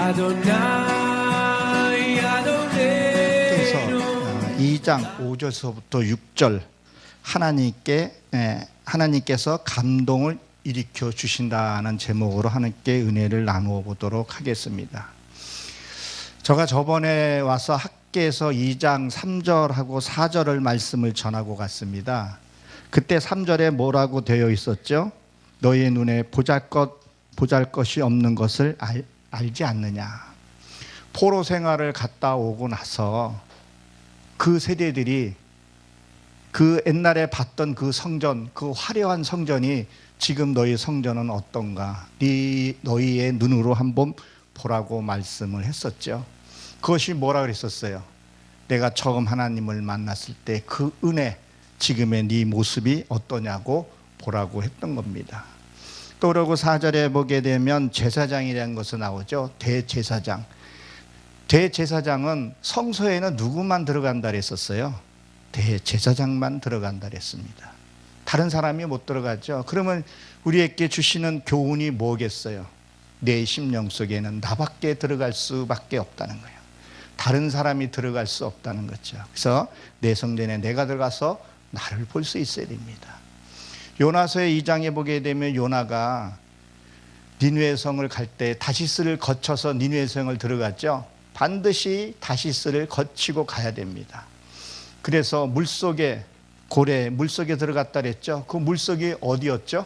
그래서 2장 5절서부터 6절 하나님께서 감동을 일으켜 주신다는 제목으로 하나님께 은혜를 나누어 보도록 하겠습니다. 제가 저번에 와서 학계에서 2장 3절하고 4절을 말씀을 전하고 갔습니다. 그때 3절에 뭐라고 되어 있었죠? 너희의 눈에 보잘것이 없는 것을 알지 않느냐. 포로 생활을 갔다 오고 나서 그 세대들이 그 옛날에 봤던 그 성전, 그 화려한 성전이 지금 너희 성전은 어떤가? 너희의 눈으로 한번 보라고 말씀을 했었죠. 그것이 뭐라 그랬었어요? 내가 처음 하나님을 만났을 때 그 은혜, 지금의 네 모습이 어떠냐고 보라고 했던 겁니다. 또 그러고 4절에 보게 되면 제사장이라는 것이 나오죠. 대제사장. 대제사장은 성소에는 누구만 들어간다 그랬었어요? 대제사장만 들어간다 그랬습니다. 다른 사람이 못 들어가죠. 그러면 우리에게 주시는 교훈이 뭐겠어요? 내 심령 속에는 나밖에 들어갈 수밖에 없다는 거예요. 다른 사람이 들어갈 수 없다는 거죠. 그래서 내 성전에 내가 들어가서 나를 볼 수 있어야 됩니다. 요나서의 2장에 보게 되면 요나가 니느웨 성을 갈 때 다시스를 거쳐서 니느웨 성을 들어갔죠. 반드시 다시스를 거치고 가야 됩니다. 그래서 물속에 고래 물속에 들어갔다 그랬죠. 그 물속이 어디였죠?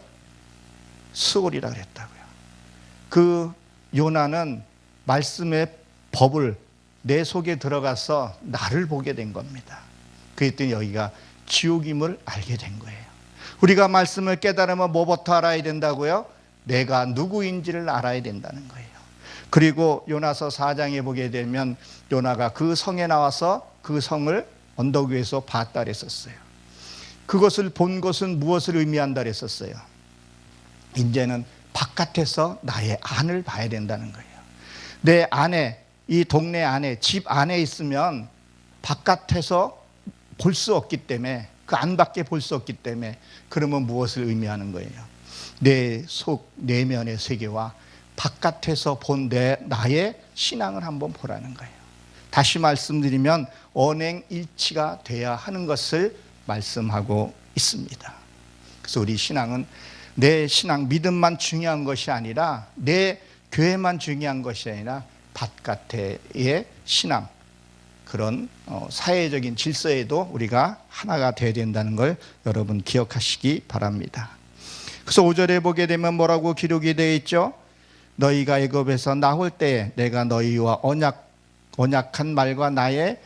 스올이라 그랬다고요. 그 요나는 말씀의 법을 내 속에 들어가서 나를 보게 된 겁니다. 그랬더니 여기가 지옥임을 알게 된 거예요. 우리가 말씀을 깨달으면 뭐부터 알아야 된다고요? 내가 누구인지를 알아야 된다는 거예요. 그리고 요나서 4장에 보게 되면 요나가 그 성에 나와서 그 성을 언덕 위에서 봤다 그랬었어요. 그것을 본 것은 무엇을 의미한다 그랬었어요? 이제는 바깥에서 나의 안을 봐야 된다는 거예요. 내 안에, 이 동네 안에, 집 안에 있으면 바깥에서 볼 수 없기 때문에, 그 안밖에 볼 수 없기 때문에, 그러면 무엇을 의미하는 거예요? 내 속 내면의 세계와 바깥에서 본 나의 신앙을 한번 보라는 거예요. 다시 말씀드리면 언행일치가 돼야 하는 것을 말씀하고 있습니다. 그래서 우리 신앙은 내 신앙 믿음만 중요한 것이 아니라, 내 교회만 중요한 것이 아니라 바깥의 신앙, 그런 사회적인 질서에도 우리가 하나가 되어야 된다는 걸 여러분 기억하시기 바랍니다. 그래서 5절에 보게 되면 뭐라고 기록이 되어 있죠? 너희가 애굽에서 나올 때에 내가 너희와 언약한 말과 나의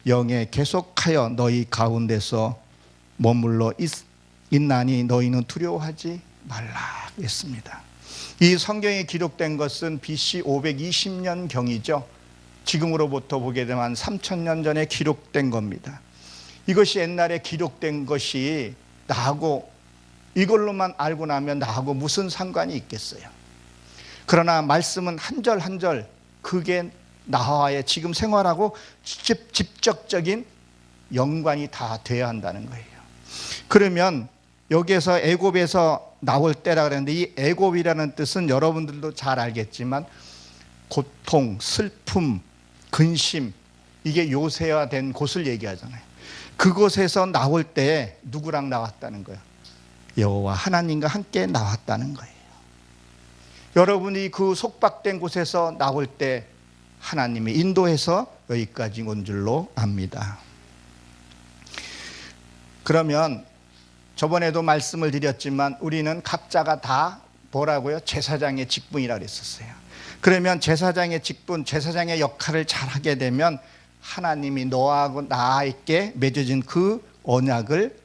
영에 계속하여 너희 가운데서 머물러 있나니 너희는 두려워하지 말라 했습니다. 이 성경에 기록된 것은 BC 520년 경이죠. 지금으로부터 보게 되면 3000년 전에 기록된 겁니다. 이것이 옛날에 기록된 것이 나하고, 이걸로만 알고 나면 나하고 무슨 상관이 있겠어요? 그러나 말씀은 한 절 한 절 그게 나와의 지금 생활하고 직접적인 연관이 다 돼야 한다는 거예요. 그러면 여기에서 애굽에서 나올 때라 그랬는데, 이 애굽이라는 뜻은 여러분들도 잘 알겠지만 고통, 슬픔, 근심, 이게 요새화된 곳을 얘기하잖아요. 그곳에서 나올 때 누구랑 나왔다는 거예요? 여호와 하나님과 함께 나왔다는 거예요. 여러분이 그 속박된 곳에서 나올 때 하나님이 인도해서 여기까지 온 줄로 압니다. 그러면 저번에도 말씀을 드렸지만 우리는 각자가 다 뭐라고요? 제사장의 직분이라고 그랬었어요. 그러면 제사장의 직분, 제사장의 역할을 잘하게 되면 하나님이 너하고 나에게 맺어진 그 언약을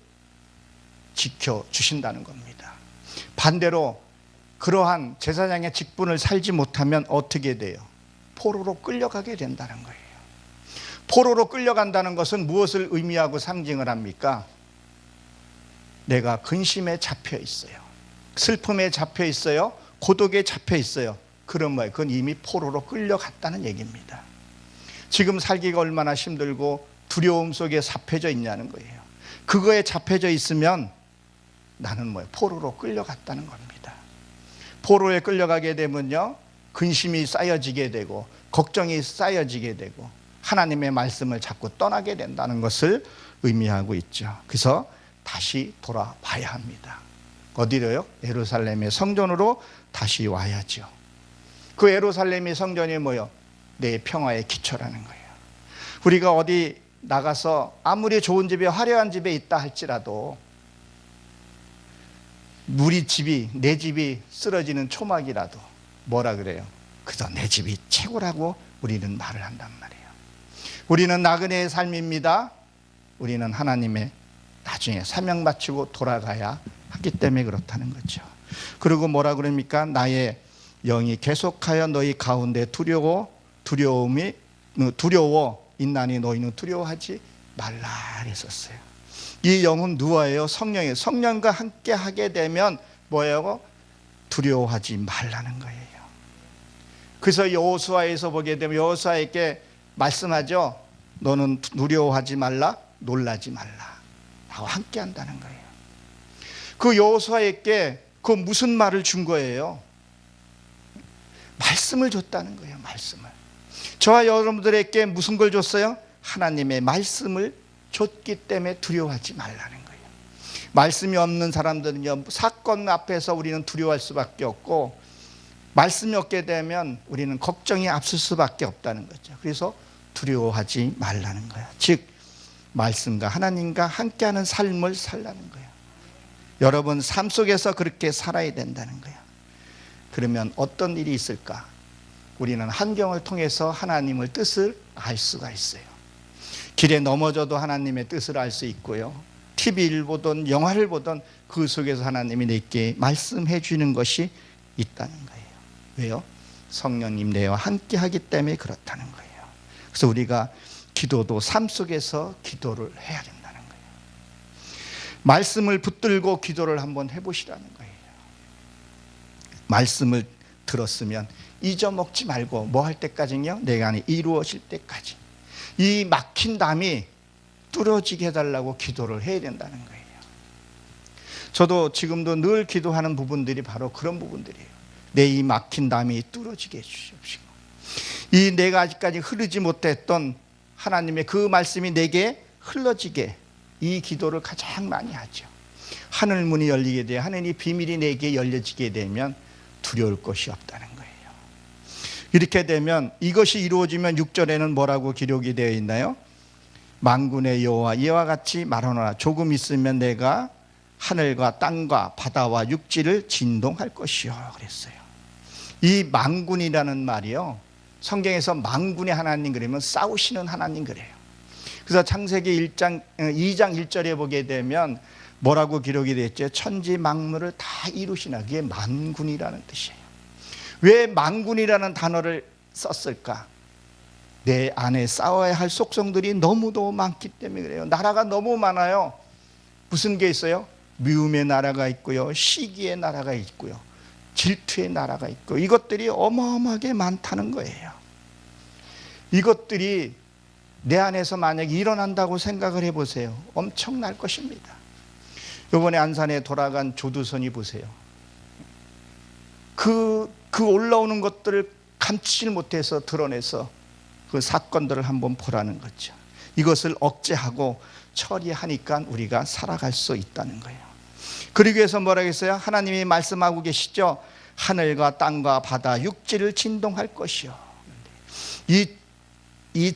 지켜주신다는 겁니다. 반대로 그러한 제사장의 직분을 살지 못하면 어떻게 돼요? 포로로 끌려가게 된다는 거예요. 포로로 끌려간다는 것은 무엇을 의미하고 상징을 합니까? 내가 근심에 잡혀 있어요. 슬픔에 잡혀 있어요. 고독에 잡혀 있어요. 그런 뭐예요? 그건 이미 포로로 끌려갔다는 얘기입니다. 지금 살기가 얼마나 힘들고 두려움 속에 잡혀져 있냐는 거예요. 그거에 잡혀져 있으면 나는 뭐예요? 포로로 끌려갔다는 겁니다. 포로에 끌려가게 되면요, 근심이 쌓여지게 되고 걱정이 쌓여지게 되고 하나님의 말씀을 자꾸 떠나게 된다는 것을 의미하고 있죠. 그래서 다시 돌아와야 합니다. 어디로요? 예루살렘의 성전으로 다시 와야죠. 그 예루살렘의 성전이 뭐요? 내 평화의 기초라는 거예요. 우리가 어디 나가서 아무리 좋은 집에 화려한 집에 있다 할지라도 우리 집이 내 집이 쓰러지는 초막이라도 뭐라 그래요? 그저 내 집이 최고라고 우리는 말을 한단 말이에요. 우리는 나그네의 삶입니다. 우리는 하나님의 나중에 사명 마치고 돌아가야 하기 때문에 그렇다는 거죠. 그리고 뭐라 그럽니까? 나의 영이 계속하여 너희 가운데 두려워 있나니 너희는 두려워하지 말라 했었어요. 이 영은 누구예요? 성령이에요. 성령과 함께 하게 되면 뭐예요? 두려워하지 말라는 거예요. 그래서 여호수아에서 보게 되면 여호수아에게 말씀하죠. 너는 두려워하지 말라, 놀라지 말라 라고 함께 한다는 거예요. 그 여호수아에게 그 무슨 말을 준 거예요? 말씀을 줬다는 거예요. 말씀을. 저와 여러분들에게 무슨 걸 줬어요? 하나님의 말씀을 줬기 때문에 두려워하지 말라는 거예요. 말씀이 없는 사람들은요, 사건 앞에서 우리는 두려워할 수밖에 없고, 말씀이 없게 되면 우리는 걱정이 앞설 수밖에 없다는 거죠. 그래서 두려워하지 말라는 거예요. 즉 말씀과 하나님과 함께하는 삶을 살라는 거예요. 여러분 삶 속에서 그렇게 살아야 된다는 거예요. 그러면 어떤 일이 있을까? 우리는 환경을 통해서 하나님의 뜻을 알 수가 있어요. 길에 넘어져도 하나님의 뜻을 알 수 있고요. TV를 보든 영화를 보든 그 속에서 하나님이 내게 말씀해 주는 것이 있다는 거예요. 왜요? 성령님 내와 함께 하기 때문에 그렇다는 거예요. 그래서 우리가 기도도 삶 속에서 기도를 해야 된다는 거예요. 말씀을 붙들고 기도를 한번 해보시라는 거예요. 말씀을 들었으면 잊어먹지 말고 뭐 할 때까지요? 내가 안에 이루어질 때까지 이 막힌 담이 뚫어지게 해달라고 기도를 해야 된다는 거예요. 저도 지금도 늘 기도하는 부분들이 바로 그런 부분들이에요. 내 이 막힌 담이 뚫어지게 해주시옵시고, 이 내가 아직까지 흐르지 못했던 하나님의 그 말씀이 내게 흘러지게, 이 기도를 가장 많이 하죠. 하늘 문이 열리게 돼 하늘의 비밀이 내게 열려지게 되면 두려울 것이 없다는 거예요. 이렇게 되면 이것이 이루어지면 6절에는 뭐라고 기록이 되어 있나요? 만군의 여호와 이와 같이 말하노라. 조금 있으면 내가 하늘과 땅과 바다와 육지를 진동할 것이요 그랬어요. 이 만군이라는 말이요, 성경에서 만군의 하나님 그러면 싸우시는 하나님 그래요. 그래서 창세기 2장 1절에 보게 되면 뭐라고 기록이 되어 있죠? 천지 만물을 다 이루시나. 그게 만군이라는 뜻이에요. 왜 만군이라는 단어를 썼을까? 내 안에 싸워야 할 속성들이 너무도 많기 때문에 그래요. 나라가 너무 많아요. 무슨 게 있어요? 미움의 나라가 있고요, 시기의 나라가 있고요, 질투의 나라가 있고, 이것들이 어마어마하게 많다는 거예요. 이것들이 내 안에서 만약에 일어난다고 생각을 해보세요. 엄청날 것입니다. 이번에 안산에 돌아간 조두선이 보세요. 그 올라오는 것들을 감추지 못해서 드러내서 그 사건들을 한번 보라는 거죠. 이것을 억제하고 처리하니까 우리가 살아갈 수 있다는 거예요. 그러기 위해서 뭐라고 했어요? 하나님이 말씀하고 계시죠. 하늘과 땅과 바다 육지를 진동할 것이요. 이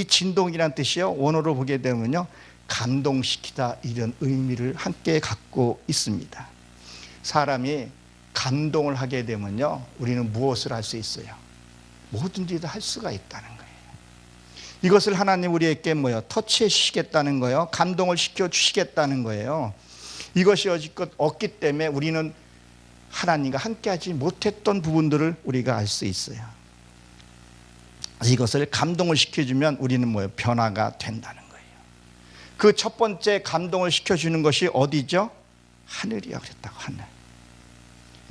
진동이란 뜻이요, 원어로 보게 되면요, 감동시키다, 이런 의미를 함께 갖고 있습니다. 사람이 감동을 하게 되면요, 우리는 무엇을 할 수 있어요? 뭐든지 다 할 수가 있다는 거예요. 이것을 하나님 우리에게 터치해 주시겠다는 거예요. 감동을 시켜 주시겠다는 거예요. 이것이 여지껏 없기 때문에 우리는 하나님과 함께하지 못했던 부분들을 우리가 알 수 있어요. 이것을 감동을 시켜주면 우리는 변화가 된다는 거예요. 그 첫 번째 감동을 시켜주는 것이 어디죠? 하늘이야 그랬다고. 하늘.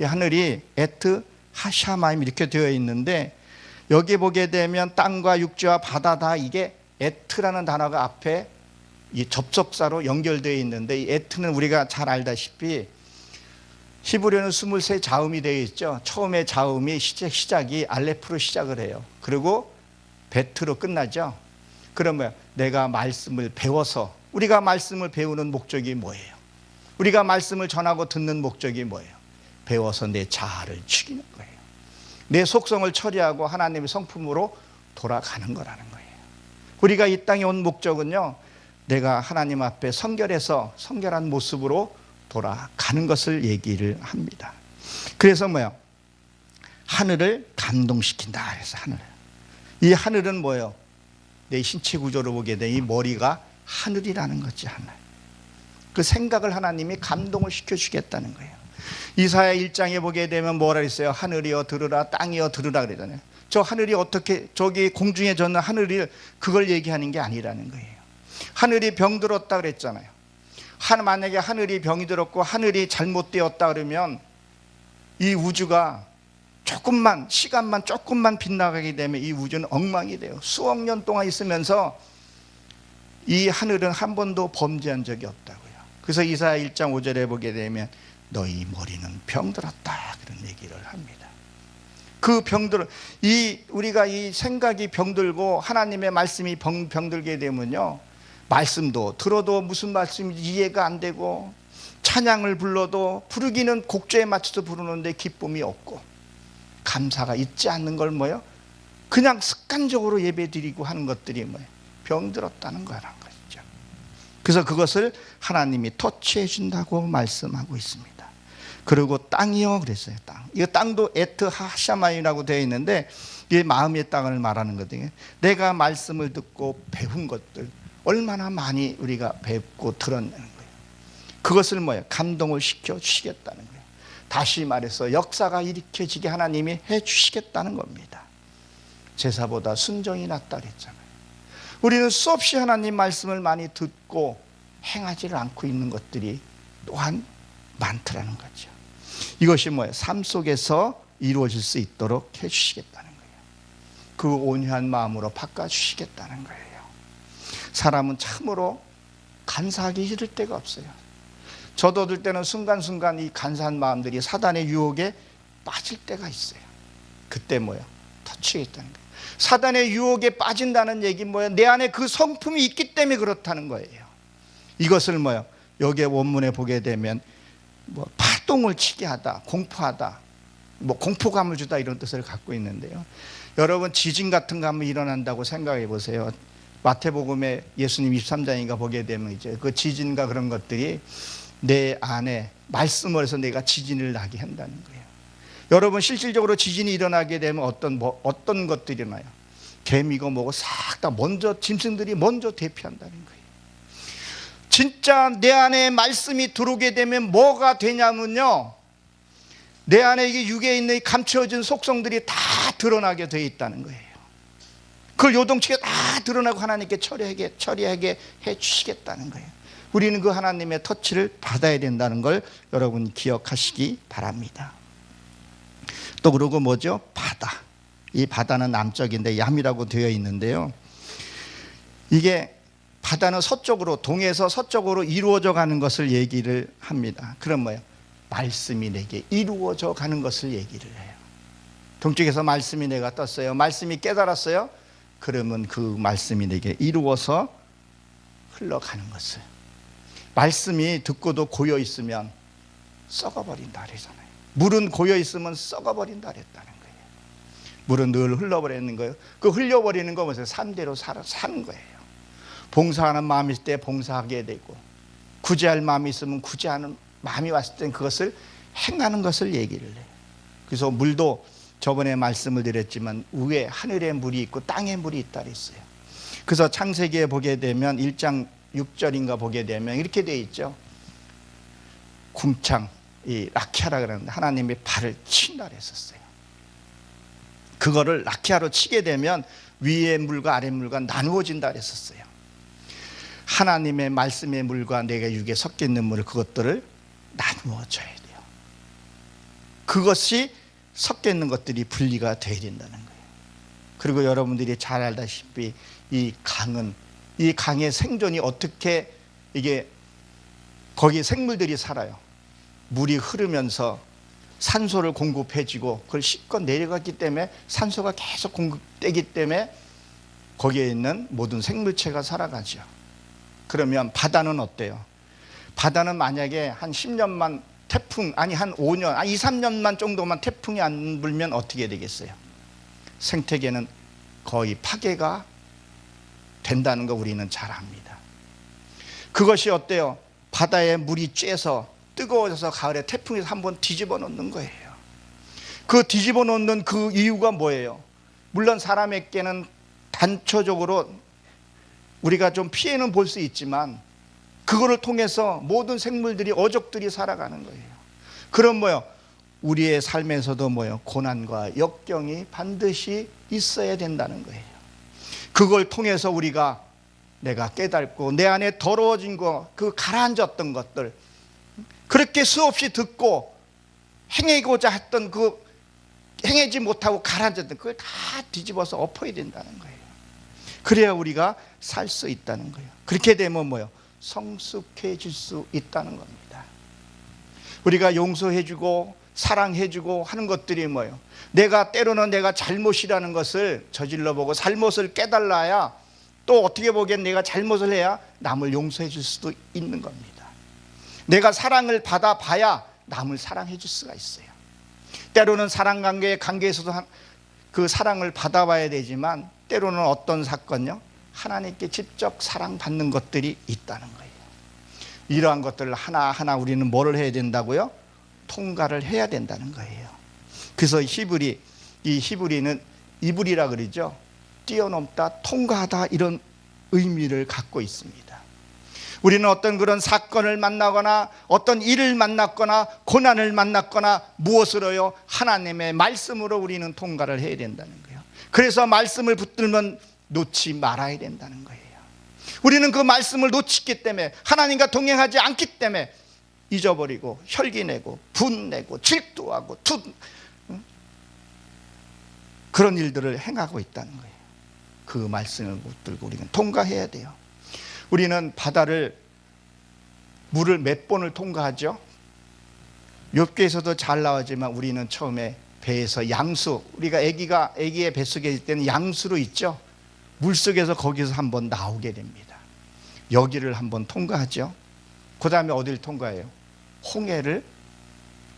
이 하늘이 에트 하샤마임 이렇게 되어 있는데, 여기 보게 되면 땅과 육지와 바다 다 이게 에트라는 단어가 앞에 이 접속사로 연결되어 있는데, 이 에트는 우리가 잘 알다시피 히브리어는 23 자음이 되어 있죠. 처음에 자음이 시작이 알레프로 시작을 해요. 그리고 베트로 끝나죠. 그러면 내가 말씀을 배워서, 우리가 말씀을 배우는 목적이 뭐예요? 우리가 말씀을 전하고 듣는 목적이 뭐예요? 배워서 내 자아를 죽이는 거예요. 내 속성을 처리하고 하나님의 성품으로 돌아가는 거라는 거예요. 우리가 이 땅에 온 목적은요, 내가 하나님 앞에 성결한 모습으로 돌아가는 것을 얘기를 합니다. 그래서 뭐예요? 하늘을 감동시킨다. 그래서 이 하늘은 뭐예요? 내 신체 구조로 보게 되면 이 머리가 하늘이라는 거지. 하늘. 그 생각을 하나님이 감동을 시켜주겠다는 거예요. 이사야 1장에 보게 되면 뭐라 그랬어요? 하늘이여 들으라, 땅이여 들으라 그러잖아요. 저 하늘이 어떻게, 저기 공중에 젖는 하늘이, 그걸 얘기하는 게 아니라는 거예요. 하늘이 병들었다 그랬잖아요. 만약에 하늘이 병이 들었고 하늘이 잘못되었다 그러면 이 우주가 시간만 조금만 빗나가게 되면 이 우주는 엉망이 돼요. 수억 년 동안 있으면서 이 하늘은 한 번도 범죄한 적이 없다고요. 그래서 이사야 1장 5절에 보게 되면 너희 머리는 병들었다, 그런 얘기를 합니다. 그 우리가 이 생각이 병들고 하나님의 말씀이 병들게 되면요, 말씀도 들어도 무슨 말씀인지 이해가 안 되고, 찬양을 불러도 부르기는 곡조에 맞춰서 부르는데 기쁨이 없고, 감사가 있지 않는 걸 뭐예요? 그냥 습관적으로 예배드리고 하는 것들이 뭐예요? 병들었다는 거라는 것이죠. 그래서 그것을 하나님이 터치해 준다고 말씀하고 있습니다. 그리고 땅이요 그랬어요. 땅. 이 땅도 에트 하샤마이라고 되어 있는데 이게 마음의 땅을 말하는 거거든요. 내가 말씀을 듣고 배운 것들 얼마나 많이 우리가 배웠고 들었냐는 거예요. 그것을 뭐예요? 감동을 시켜 주시겠다는 거예요. 다시 말해서 역사가 일으켜지게 하나님이 해 주시겠다는 겁니다. 제사보다 순종이 낫다 그랬잖아요. 우리는 수없이 하나님 말씀을 많이 듣고 행하지를 않고 있는 것들이 또한 많더라는 거죠. 이것이 뭐예요? 삶 속에서 이루어질 수 있도록 해 주시겠다는 거예요. 그 온유한 마음으로 바꿔 주시겠다는 거예요. 사람은 참으로 간사하기 싫을 때가 없어요. 저도 어떨 때는 순간순간 이 간사한 마음들이 사단의 유혹에 빠질 때가 있어요. 그때 뭐예요? 터치겠다는 거예요. 사단의 유혹에 빠진다는 얘기는 뭐예요? 내 안에 그 성품이 있기 때문에 그렇다는 거예요. 이것을 뭐예요? 여기에 원문에 보게 되면 파동을 치게 하다, 공포하다, 공포감을 주다, 이런 뜻을 갖고 있는데요. 여러분, 지진 같은 거 한번 일어난다고 생각해 보세요. 마태복음에 예수님 23장인가 보게 되면 이제 그 지진과 그런 것들이 내 안에 말씀을 해서 내가 지진을 나게 한다는 거예요. 여러분, 실질적으로 지진이 일어나게 되면 어떤 것들이 일어나요? 개미고 뭐고 싹 다 짐승들이 먼저 대피한다는 거예요. 진짜 내 안에 말씀이 들어오게 되면 뭐가 되냐면요, 내 안에 이게 육에 있는 이 감춰진 속성들이 다 드러나게 되어 있다는 거예요. 그걸 요동치게 다 드러나고 하나님께 처리하게 해 주시겠다는 거예요. 우리는 그 하나님의 터치를 받아야 된다는 걸 여러분 기억하시기 바랍니다. 또 그러고 뭐죠? 바다. 이 바다는 남쪽인데 얌이라고 되어 있는데요, 이게 바다는 서쪽으로, 동에서 서쪽으로 이루어져 가는 것을 얘기를 합니다. 그럼 뭐예요? 말씀이 내게 이루어져 가는 것을 얘기를 해요. 동쪽에서 말씀이 내가 떴어요. 말씀이 깨달았어요. 그러면 그 말씀이 내게 이루어서 흘러가는 것을. 말씀이 듣고도 고여 있으면 썩어버린다 그러잖아요. 물은 고여 있으면 썩어버린다 그랬다는 거예요. 물은 늘 흘러버리는 거예요. 그 흘려버리는 거 뭐예요? 삶대로 사는 거예요. 봉사하는 마음이 있을 때 봉사하게 되고, 구제할 마음이 있으면 구제하는 마음이 왔을 때 그것을 행하는 것을 얘기를 해요. 그래서 물도 저번에 말씀을 드렸지만 위에 하늘에 물이 있고 땅에 물이 있다 그랬어요. 그래서 창세기에 보게 되면 1장 6절인가 보게 되면 이렇게 되어 있죠. 궁창, 이 라키아라 그러는데 하나님이 발을 친다 그랬었어요. 그거를 라키아로 치게 되면 위의 물과 아래 물과 나누어진다 그랬었어요. 하나님의 말씀의 물과 내가 육에 섞여 있는 물을, 그것들을 나누어 줘야 돼요. 그것이 섞여 있는 것들이 분리가 되어야 된다는 거예요. 그리고 여러분들이 잘 알다시피 이 강의 생존이 어떻게, 이게 거기 생물들이 살아요. 물이 흐르면서 산소를 공급해주고 그걸 씻고 내려갔기 때문에 산소가 계속 공급되기 때문에 거기에 있는 모든 생물체가 살아가죠. 그러면 바다는 어때요? 바다는 만약에 한 10년만 태풍, 아니 한 5년, 2, 3년만 정도만 태풍이 안 불면 어떻게 되겠어요? 생태계는 거의 파괴가 된다는 거 우리는 잘 압니다. 그것이 어때요? 바다에 물이 쬐서 뜨거워져서 가을에 태풍에서 한번 뒤집어 놓는 거예요. 그 뒤집어 놓는 그 이유가 뭐예요? 물론 사람에게는 단초적으로 우리가 좀 피해는 볼 수 있지만 그거를 통해서 모든 생물들이, 어족들이 살아가는 거예요. 그럼 뭐요? 우리의 삶에서도 뭐요? 고난과 역경이 반드시 있어야 된다는 거예요. 그걸 통해서 우리가 내가 깨닫고 내 안에 더러워진 거, 그 가라앉았던 것들, 그렇게 수없이 듣고 행하고자 했던 그 행하지 못하고 가라앉았던 그걸 다 뒤집어서 엎어야 된다는 거예요. 그래야 우리가 살 수 있다는 거예요. 그렇게 되면 뭐요? 성숙해질 수 있다는 겁니다. 우리가 용서해주고 사랑해주고 하는 것들이 뭐예요? 때로는 내가 잘못이라는 것을 저질러 보고 잘못을 깨달아야, 또 어떻게 보기엔 내가 잘못을 해야 남을 용서해 줄 수도 있는 겁니다. 내가 사랑을 받아봐야 남을 사랑해 줄 수가 있어요. 때로는 사랑 관계에서도 그 사랑을 받아봐야 되지만 때로는 어떤 사건요? 하나님께 직접 사랑받는 것들이 있다는 거예요. 이러한 것들을 하나하나 우리는 뭐를 해야 된다고요? 통과를 해야 된다는 거예요. 그래서 히브리는 이불이라 그러죠. 뛰어넘다, 통과하다, 이런 의미를 갖고 있습니다. 우리는 어떤 그런 사건을 만나거나 어떤 일을 만났거나 고난을 만났거나 무엇으로요? 하나님의 말씀으로 우리는 통과를 해야 된다는 거예요. 그래서 말씀을 붙들면 놓지 말아야 된다는 거예요. 우리는 그 말씀을 놓치기 때문에, 하나님과 동행하지 않기 때문에 잊어버리고 혈기내고 분내고 질투하고 그런 일들을 행하고 있다는 거예요. 그 말씀을 붙들고 우리는 통과해야 돼요. 우리는 물을 몇 번을 통과하죠? 욥기에서도 잘 나오지만 우리는 처음에 배에서 양수, 우리가 아기의 뱃속에 있을 때는 양수로 있죠. 물속에서 거기서 한번 나오게 됩니다. 여기를 한번 통과하죠. 그 다음에 어디를 통과해요? 홍해를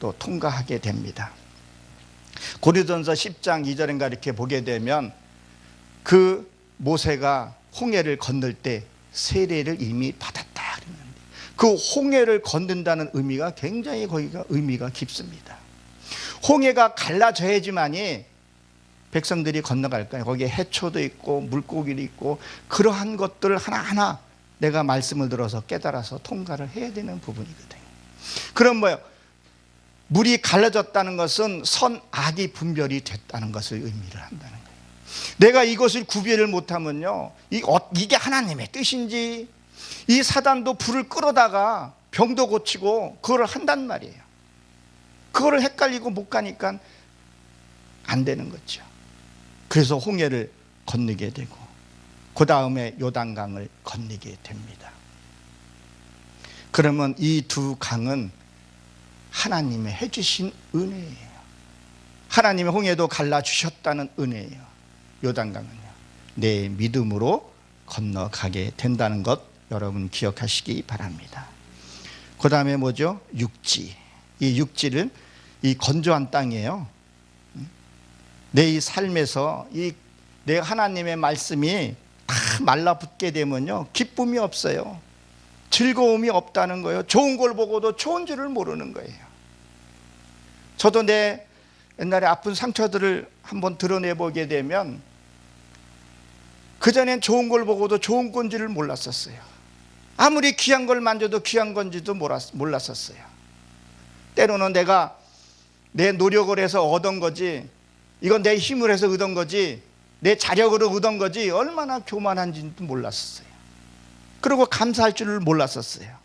또 통과하게 됩니다. 고린도전서 10장 2절인가 이렇게 보게 되면 그 모세가 홍해를 건널 때 세례를 이미 받았다 그러는데, 그 홍해를 건넌다는 의미가 굉장히 거기가 의미가 깊습니다. 홍해가 갈라져야지만이 백성들이 건너갈까요? 거기에 해초도 있고 물고기도 있고, 그러한 것들을 하나하나 내가 말씀을 들어서 깨달아서 통과를 해야 되는 부분이거든요. 그럼 뭐예요? 물이 갈라졌다는 것은 선악이 분별이 됐다는 것을 의미를 한다는 거예요. 내가 이것을 구별을 못하면요, 이게 하나님의 뜻인지, 이 사단도 불을 끌어다가 병도 고치고 그거를 한단 말이에요. 그거를 헷갈리고 못 가니까 안 되는 거죠. 그래서 홍해를 건너게 되고 그 다음에 요단강을 건너게 됩니다. 그러면 이 두 강은 하나님의 해주신 은혜예요. 하나님의 홍해도 갈라주셨다는 은혜예요. 요단강은요, 내 믿음으로 건너가게 된다는 것 여러분 기억하시기 바랍니다. 그 다음에 뭐죠? 육지. 이 육지는 이 건조한 땅이에요. 내 이 삶에서 내 하나님의 말씀이 다 말라붙게 되면요, 기쁨이 없어요. 즐거움이 없다는 거예요. 좋은 걸 보고도 좋은 줄을 모르는 거예요. 저도 내 옛날에 아픈 상처들을 한번 드러내보게 되면 그전엔 좋은 걸 보고도 좋은 건지를 몰랐었어요. 아무리 귀한 걸 만져도 귀한 건지도 몰랐었어요. 때로는 내가 내 노력을 해서 얻은 거지, 이건 내 힘을 해서 얻은 거지, 내 자력으로 얻은 거지, 얼마나 교만한지도 몰랐었어요. 그리고 감사할 줄을 몰랐었어요.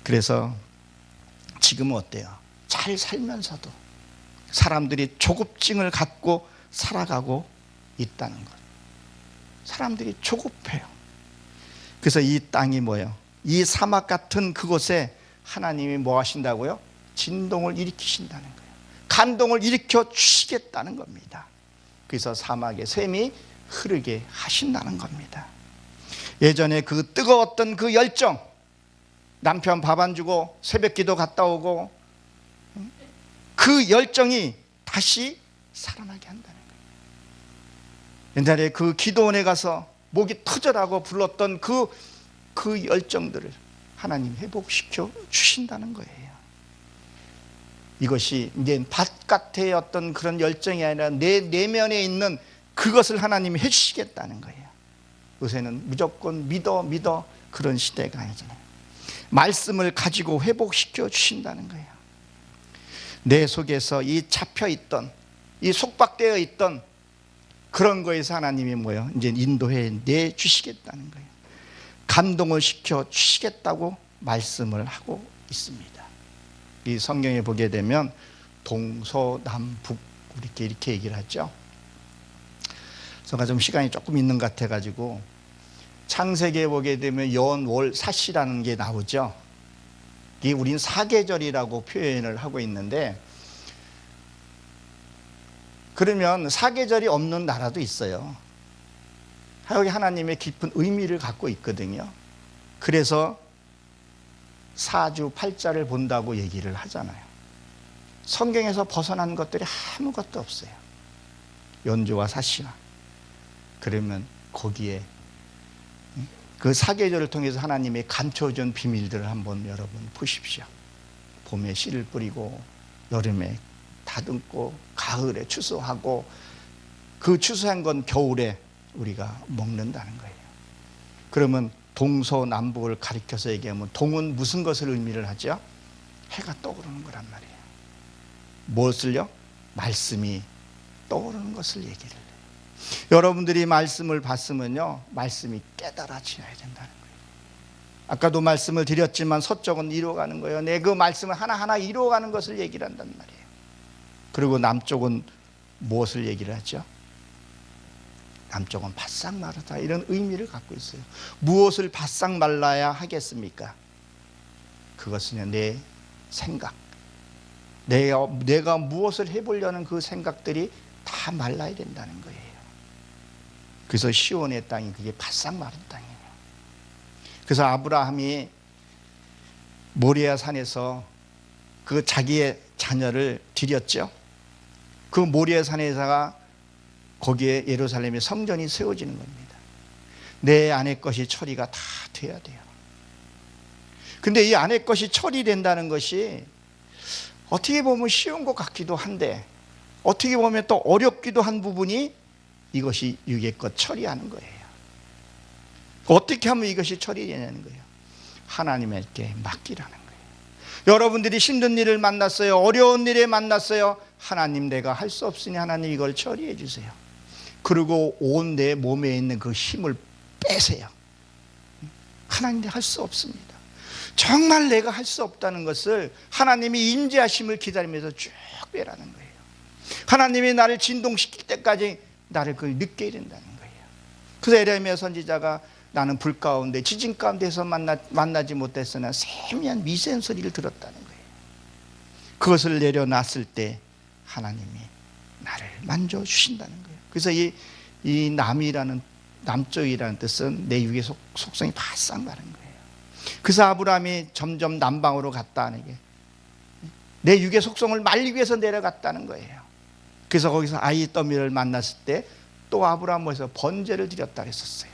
그래서 지금은 어때요? 잘 살면서도 사람들이 조급증을 갖고 살아가고 있다는 것. 사람들이 조급해요. 그래서 이 땅이 뭐예요? 이 사막 같은 그곳에 하나님이 뭐 하신다고요? 진동을 일으키신다는 거예요. 간동을 일으켜 주시겠다는 겁니다. 그래서 사막에 샘이 흐르게 하신다는 겁니다. 예전에 그 뜨거웠던 그 열정, 남편 밥 안 주고 새벽기도 갔다 오고 그 열정이 다시 살아나게 한다는 거예요. 옛날에 그 기도원에 가서 목이 터져라고 불렀던 그 열정들을 하나님 회복시켜 주신다는 거예요. 이것이 이제 바깥의 어떤 그런 열정이 아니라 내 내면에 있는 그것을 하나님이 해주시겠다는 거예요. 요새는 무조건 믿어 그런 시대가 아니잖아요. 말씀을 가지고 회복시켜 주신다는 거예요. 내 속에서 이 잡혀있던, 이 속박되어 있던 그런 거에서 하나님이 뭐예요? 이제 인도해 내 주시겠다는 거예요. 감동을 시켜 주시겠다고 말씀을 하고 있습니다. 이 성경에 보게 되면 동서남북 이렇게 얘기를 하죠. 제가 좀 시간이 조금 있는 것 같아가지고 창세기에 보게 되면 연월 사시라는 게 나오죠. 이게 우린 사계절이라고 표현을 하고 있는데, 그러면 사계절이 없는 나라도 있어요. 여기 하나님의 깊은 의미를 갖고 있거든요. 그래서 사주 팔자를 본다고 얘기를 하잖아요. 성경에서 벗어난 것들이 아무것도 없어요. 연조와 사시와. 그러면 거기에 그 사계절을 통해서 하나님이 감춰준 비밀들을 한번 여러분 보십시오. 봄에 씨를 뿌리고 여름에 다듬고 가을에 추수하고 그 추수한 건 겨울에 우리가 먹는다는 거예요. 그러면 동서남북을 가리켜서 얘기하면 동은 무슨 것을 의미를 하죠? 해가 떠오르는 거란 말이에요. 무엇을요? 말씀이 떠오르는 것을 얘기를 해요. 여러분들이 말씀을 봤으면요, 말씀이 깨달아져야 된다는 거예요. 아까도 말씀을 드렸지만 서쪽은 이루어가는 거예요. 내 그 말씀을 하나하나 이루어가는 것을 얘기를 한단 말이에요. 그리고 남쪽은 무엇을 얘기를 하죠? 남쪽은 바싹 마르다, 이런 의미를 갖고 있어요. 무엇을 바싹 말라야 하겠습니까? 그것은 내 생각, 내가 무엇을 해보려는 그 생각들이 다 말라야 된다는 거예요. 그래서 시온의 땅이 그게 바싹 마른 땅이에요. 그래서 아브라함이 모리아 산에서 그 자기의 자녀를 드렸죠. 그 모리아 산에다가 거기에 예루살렘의 성전이 세워지는 겁니다. 내 아내 것이 처리가 다 돼야 돼요. 근데 이 아내 것이 처리된다는 것이 어떻게 보면 쉬운 것 같기도 한데 어떻게 보면 또 어렵기도 한 부분이 이것이 유괴껏 처리하는 거예요. 어떻게 하면 이것이 처리되냐는 거예요. 하나님께 맡기라는 거예요. 여러분들이 힘든 일을 만났어요. 어려운 일에 만났어요. 하나님, 내가 할 수 없으니 하나님 이걸 처리해 주세요. 그리고 온 내 몸에 있는 그 힘을 빼세요. 하나님, 할 수 없습니다. 정말 내가 할 수 없다는 것을 하나님이 임재하심을 기다리면서 쭉 빼라는 거예요. 하나님이 나를 진동시킬 때까지 나를 그걸 느껴야 된다는 거예요. 그래서 에레미야 선지자가 나는 불 가운데 지진 가운데서 만나지 못했으나 세미한 미세한 소리를 들었다는 거예요. 그것을 내려놨을 때 하나님이 나를 만져주신다는 거예요. 그래서 이 남쪽이라는 뜻은 내 육의 속성이 바싹 마른 거예요. 그래서 아브라함이 점점 남방으로 갔다는 게 내 육의 속성을 말리기 위해서 내려갔다는 거예요. 그래서 거기서 아이 더미를 만났을 때 또 아브라함에서 번제를 드렸다 했었어요.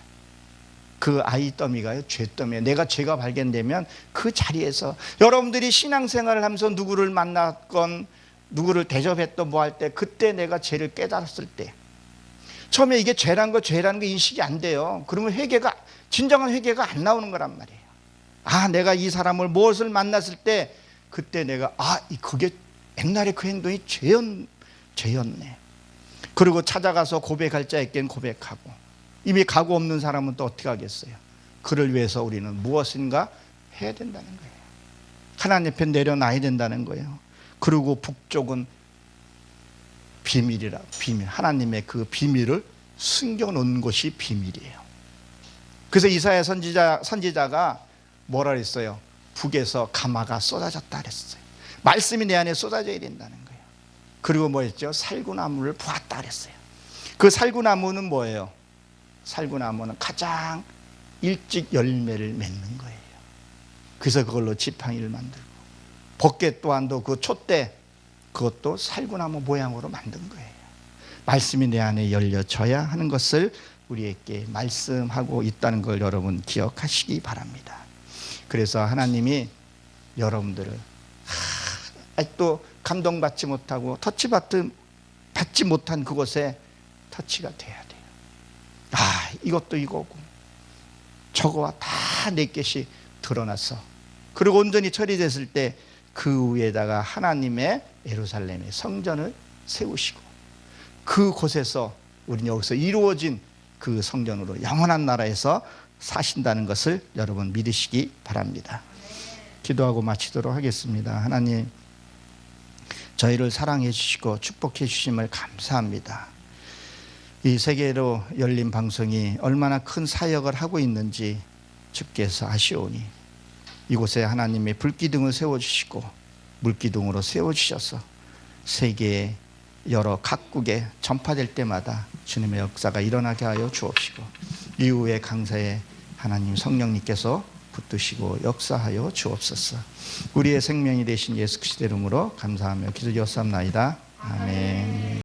그 아이 더미가요, 죄 더미예요. 내가 죄가 발견되면 그 자리에서 여러분들이 신앙생활을 하면서 누구를 만났건 누구를 대접했던 뭐 할 때 그때 내가 죄를 깨달았을 때 처음에 이게 죄라는 거 인식이 안 돼요. 그러면 진정한 회개가 안 나오는 거란 말이에요. 아, 내가 이 사람을 무엇을 만났을 때 그때 내가 그게 옛날에 그 행동이 죄였네. 그리고 찾아가서 고백할 자에겐 고백하고, 이미 각오 없는 사람은 또 어떻게 하겠어요? 그를 위해서 우리는 무엇인가 해야 된다는 거예요. 하나님 앞에 내려놔야 된다는 거예요. 그리고 북쪽은 비밀. 하나님의 그 비밀을 숨겨놓은 것이 비밀이에요. 그래서 이사야 선지자가 뭐라 그랬어요? 북에서 가마가 쏟아졌다 그랬어요. 말씀이 내 안에 쏟아져야 된다는 거예요. 그리고 뭐였죠? 살구나무를 보았다 그랬어요. 그 살구나무는 뭐예요? 살구나무는 가장 일찍 열매를 맺는 거예요. 그래서 그걸로 지팡이를 만들고, 벚게 또한도 그 촛대, 그것도 살구나무 모양으로 만든 거예요. 말씀이 내 안에 열려져야 하는 것을 우리에게 말씀하고 있다는 걸 여러분 기억하시기 바랍니다. 그래서 하나님이 여러분들을 아직도 감동받지 못하고 받지 못한 그곳에 터치가 돼야 돼요. 이것도 이거고 저거와 다 내것이 드러나서, 그리고 온전히 처리됐을 때 그 위에다가 하나님의 예루살렘의 성전을 세우시고, 그곳에서 우리는 여기서 이루어진 그 성전으로 영원한 나라에서 사신다는 것을 여러분 믿으시기 바랍니다. 기도하고 마치도록 하겠습니다. 하나님, 저희를 사랑해 주시고 축복해 주심을 감사합니다. 이 세계로 열린 방송이 얼마나 큰 사역을 하고 있는지 주께서 아시오니, 이곳에 하나님의 불기둥을 세워주시고 물기둥으로 세워주셔서 세계의 여러 각국에 전파될 때마다 주님의 역사가 일어나게 하여 주옵시고, 이후의 강사에 하나님 성령님께서 붙드시고 역사하여 주옵소서. 우리의 생명이 되신 예수 그리스도의 이름으로 감사하며 기도드렸사옵나이다. 아멘.